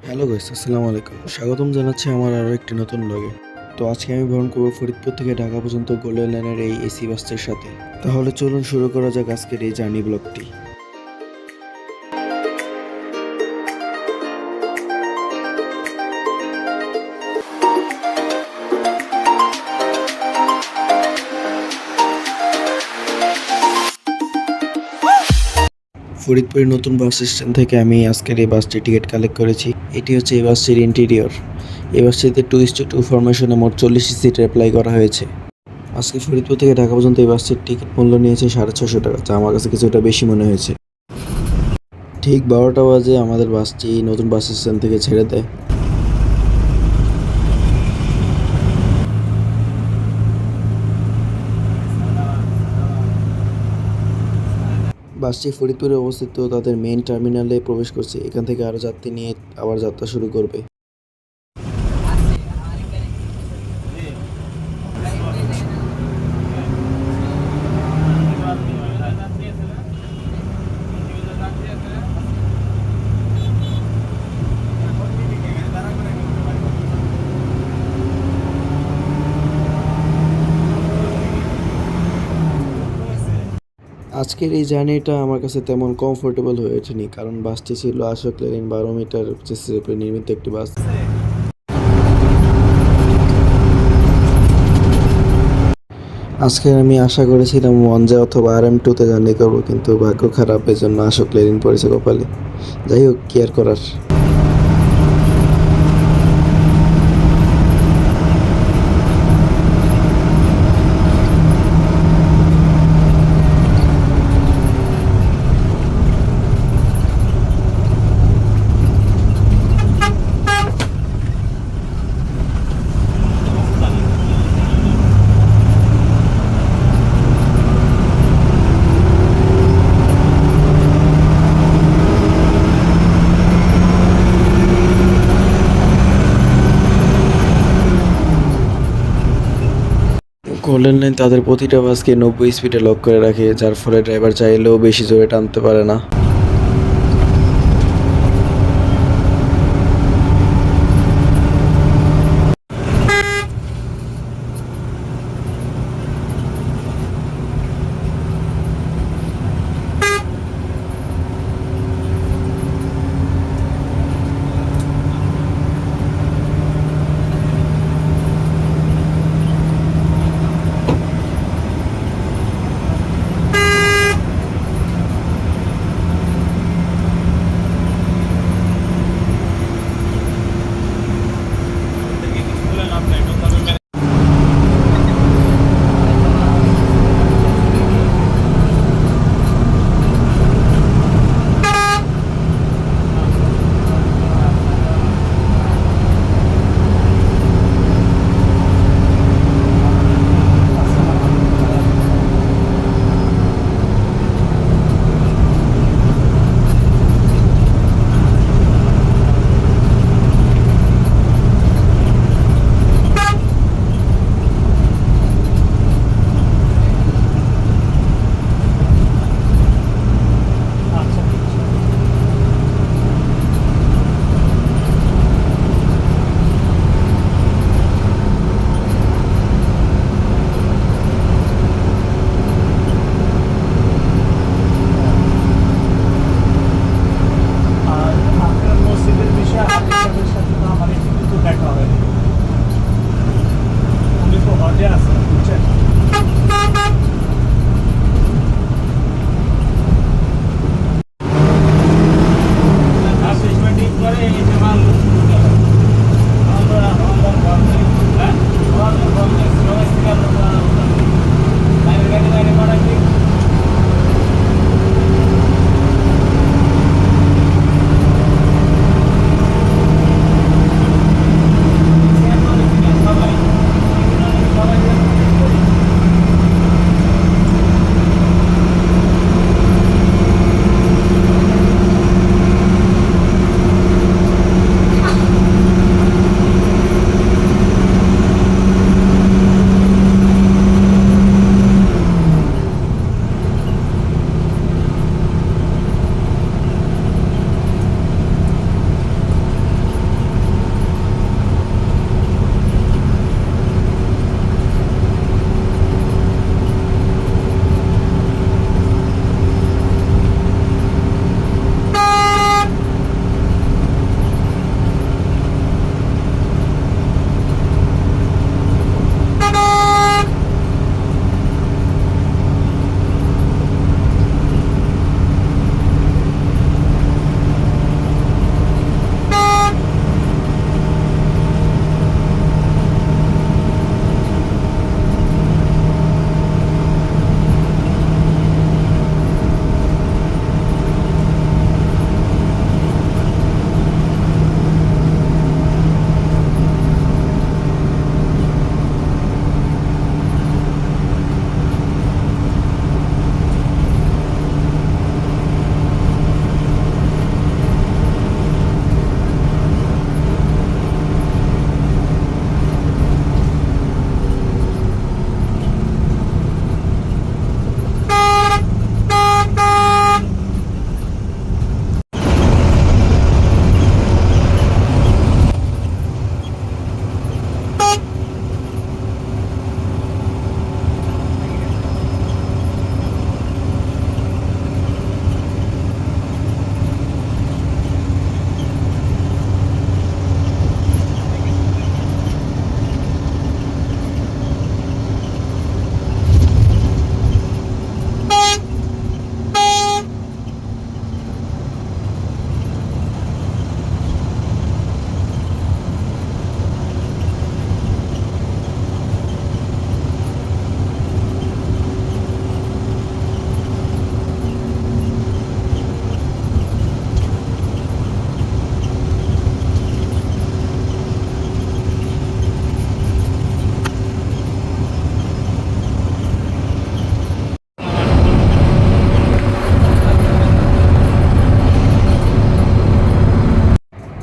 Hello guys, আসসালামু আলাইকুম। স্বাগতম জানাচ্ছি আমার আরও একটি নতুন ব্লগে। তো আজকে আমি ভ্রমণ করবো ফরিদপুর থেকে ঢাকা পর্যন্ত গোল্ডেন লাইনের এই এসি বাসটির সাথে। তাহলে চলুন শুরু করা যাক আজকের এই জার্নি ব্লগটি। ফরিদপুরের নতুন বাস স্ট্যান্ড থেকে আমি আজকের এই বাসটির টিকিট কালেক্ট করেছি। এটি হচ্ছে এই বাসটির ইন্টেরিয়র। এই বাসটিতে 2:2 ফরমেশনে মোট 40 সিট অ্যাপ্লাই করা হয়েছে। আজকে ফরিদপুর থেকে ঢাকা পর্যন্ত এই বাসটির টিকিট মূল্য নিয়েছে 650 টাকা, যা আমার কাছে কিছুটা বেশি মনে হয়েছে। ঠিক 12টা বাজে আমাদের বাসটি নতুন বাস স্ট্যান্ড থেকে ছেড়ে দেয়। বাসটি ফরিদপুরে অবস্থিত তাদের মেইন টার্মিনালে প্রবেশ করছে। এখান থেকে আরও যাত্রী নিয়ে আবার যাত্রা শুরু করবে। আজকের এই জার্নিটা আমার কাছে তেমন কমফোর্টেবল হয়ে ওঠেনি, কারণ বাসটি ছিল আশোক লেনিন 12 মিটার চেসিসের উপরে নির্মিত একটি বাস। আজকে আমি আশা করেছিলাম ওয়ানজা অথবা RM2-তে জার্নি করবো, কিন্তু ভাগ্য খারাপ, এজন্য আশোক লেনিন পড়েছে কপালে। যাই হোক, কি আর করার। গোল্ডেন লাইন তাদের প্রতিটা বাসকে 90 স্পিডে লক করে রাখে, যার ফলে ড্রাইভার চাইলেও বেশি জোরে টানতে পারে না।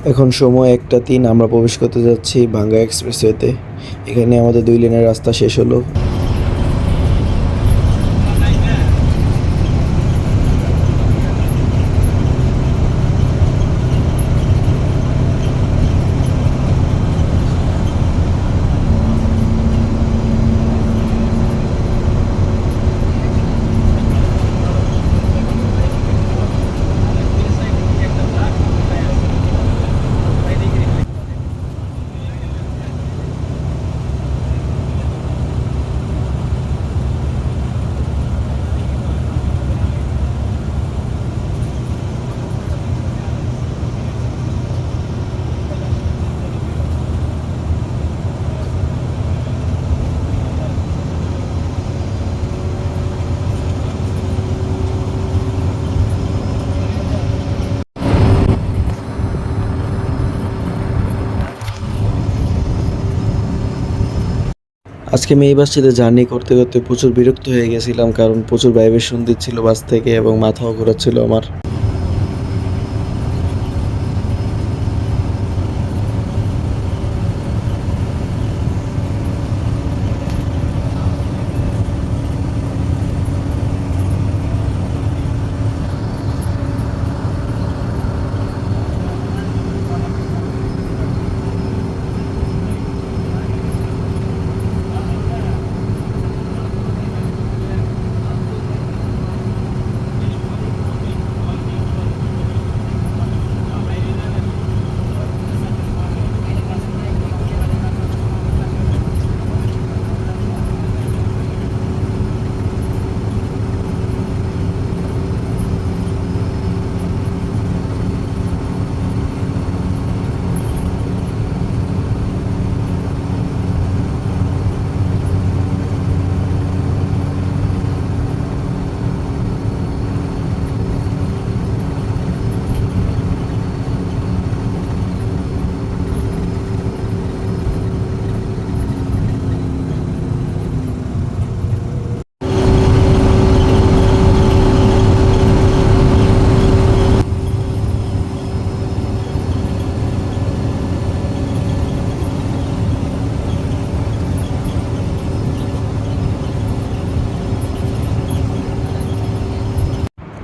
এখন সময় 1:03, আমরা প্রবেশ করতে যাচ্ছি ভাঙ্গা এক্সপ্রেসওয়েতে। এখানে আমাদের 2 লেনের রাস্তা শেষ হলো। আজকে আমি এই বাসটিতে জার্নি করতে করতে প্রচুর বিরক্ত হয়ে গেছিলাম, কারণ প্রচুর ভাইব্রেশন দিচ্ছিল বাস থেকে এবং মাথাও ঘোরাচ্ছিল আমার।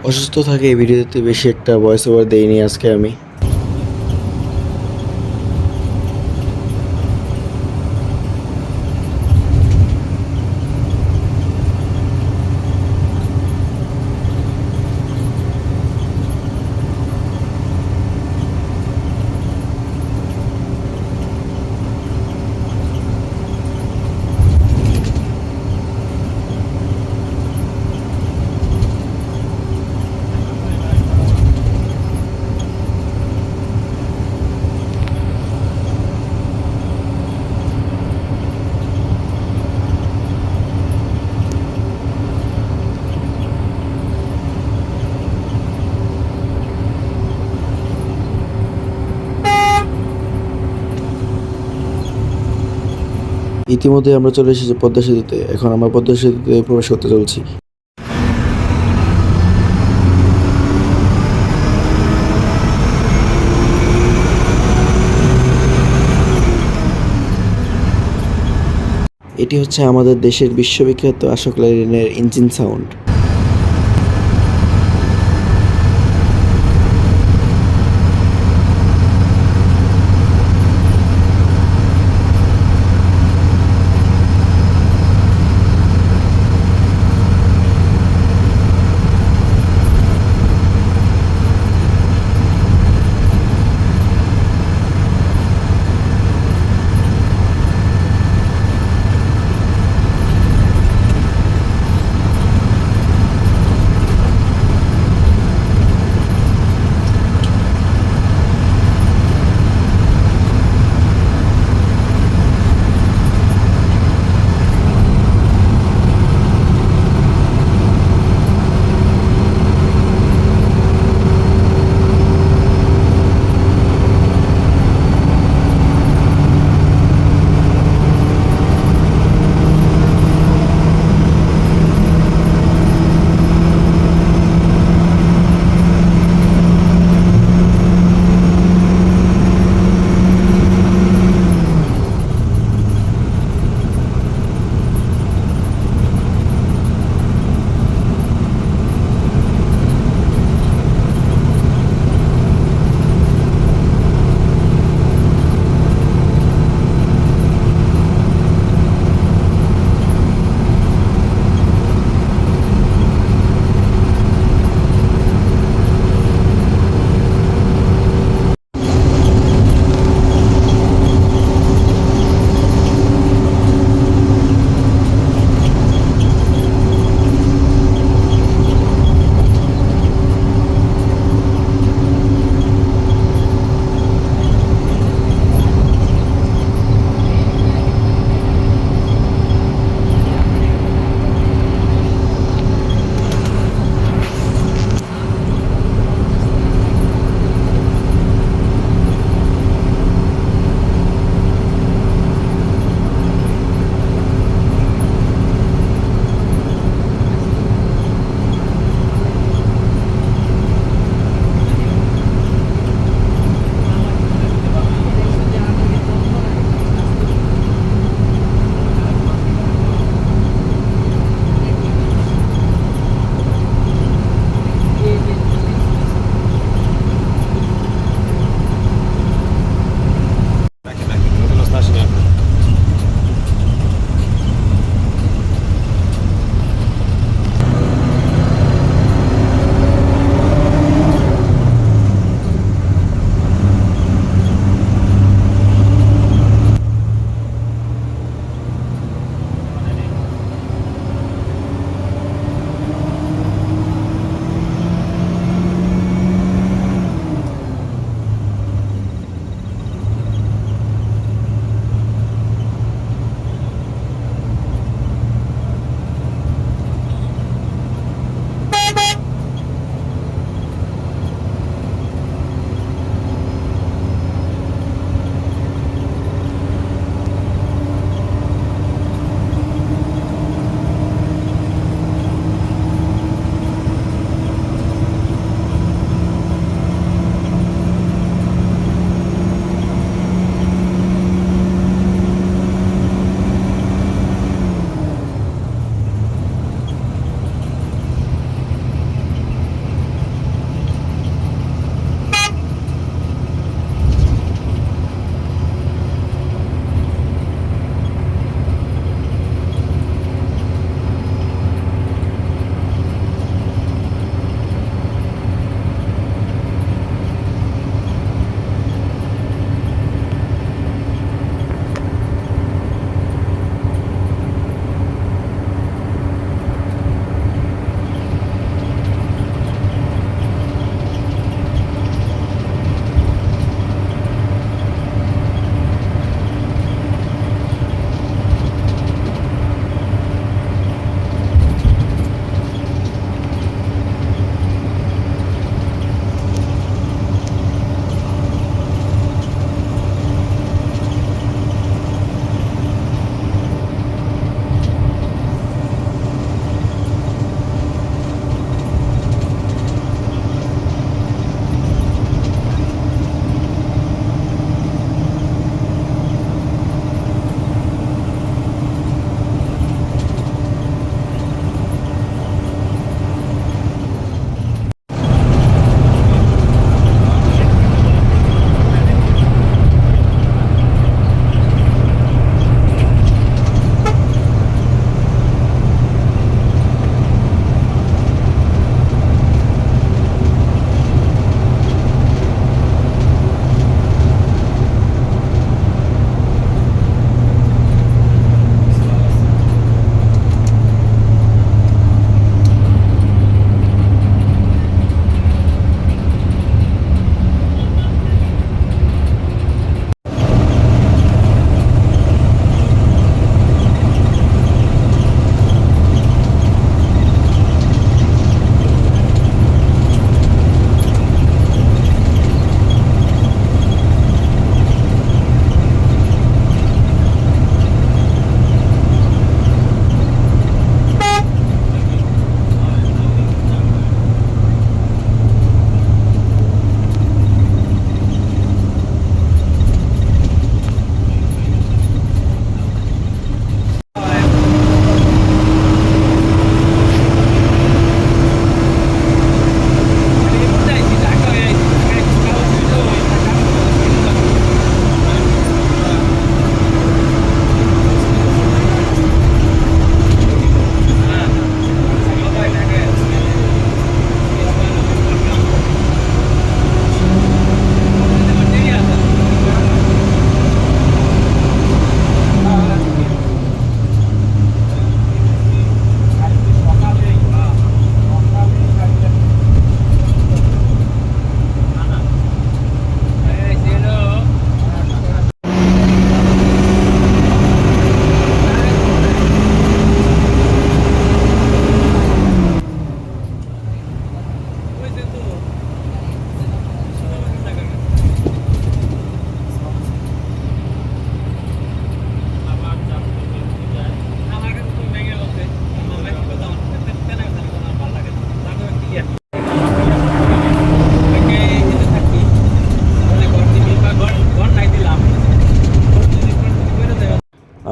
অসুস্থ থাকে এই ভিডিওতে বেশি একটা ভয়েস ওভার দেইনি আজকে আমি। ইতিমধ্যে আমরা চলে এসেছি পদ্মা সেতুতে। এখন আমরা পদ্মা সেতুতে প্রবেশ করতে চলছি। এটি হচ্ছে আমাদের দেশের বিশ্ববিখ্যাত আশোক লেল্যান্ডের ইঞ্জিন সাউন্ড।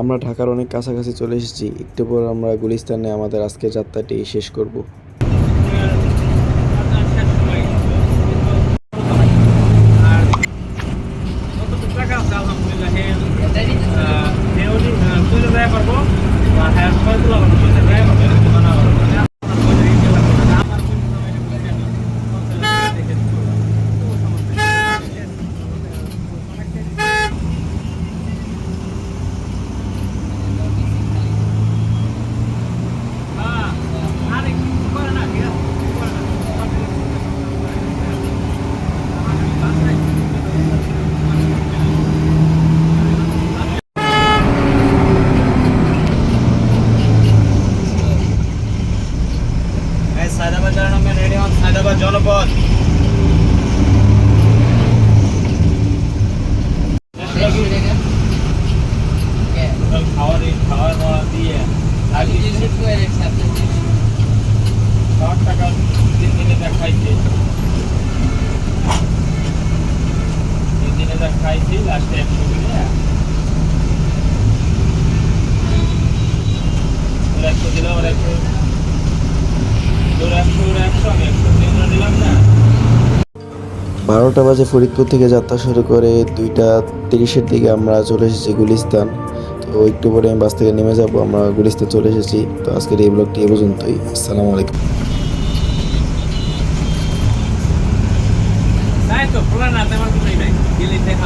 আমরা ঢাকার অনেক কাছাকাছি চলে এসেছি, একটু পর আমরা গুলিস্তানে আমাদের আজকের যাত্রাটি শেষ করব। সায়দাবাদ জানানো রেডি হন, সায়দাবাদ জনপদ। খাওয়া দাওয়া দিয়ে 60 টাকা 3 দিনে যা খাইছি, 3 দিনে যা খাইছি, লাস্টে 100 দিনে 100 দিলাম, আর 100 আমি 100 দিলাম না। 12টা বাজে ফরিদপুর থেকে যাত্রা শুরু করে 2:30-এর দিকে আমরা চলে এসেছি গুলিস্তান। তো একটু পরে আমি বাস থেকে নেমে যাব, আমরা গুলিস্তান চলে এসেছি। তো আজকের এই ব্লগটি এ পর্যন্তই। আসসালামু আলাইকুম। তাই তো খোলা না, তেমন কিছুই নাই, গেলে দেখা